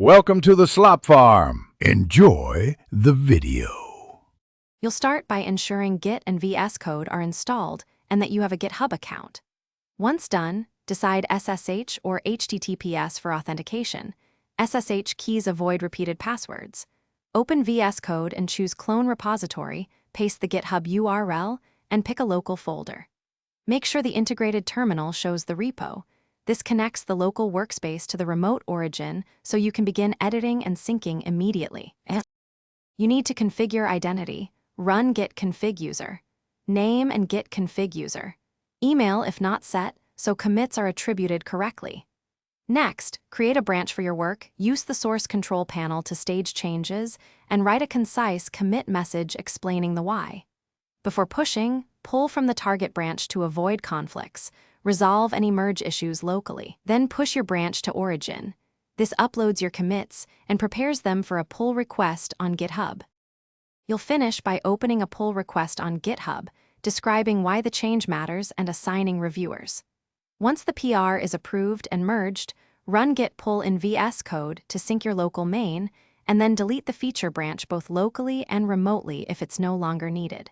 Welcome to the Slop Farm. Enjoy the video. You'll start by ensuring Git and Vscode are installed and that you have a GitHub account. Once done, decide SSH or HTTPS for authentication. SSH keys avoid repeated passwords. Open Vscode and choose Clone Repository, paste the GitHub URL, and pick a local folder. Make sure the integrated terminal shows the repo. This connects the local workspace to the remote origin so you can begin editing and syncing immediately. You need to configure identity. Run git config user. Name and git config user. Email if not set, so commits are attributed correctly. Next, create a branch for your work, use the source control panel to stage changes, and write a concise commit message explaining the why. Before pushing, pull from the target branch to avoid conflicts. Resolve any merge issues locally. Then push your branch to origin. This uploads your commits and prepares them for a pull request on GitHub. You'll finish by opening a pull request on GitHub, describing why the change matters and assigning reviewers. Once the PR is approved and merged, run git pull in Vscode to sync your local main, and then delete the feature branch both locally and remotely if it's no longer needed.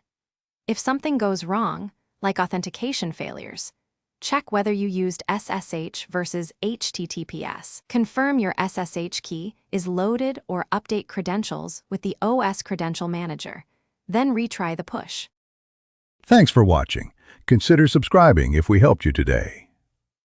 If something goes wrong, like authentication failures, check whether you used SSH versus HTTPS. Confirm your SSH key is loaded or update credentials with the OS Credential Manager. Then retry the push. Thanks for watching. Consider subscribing if we helped you today.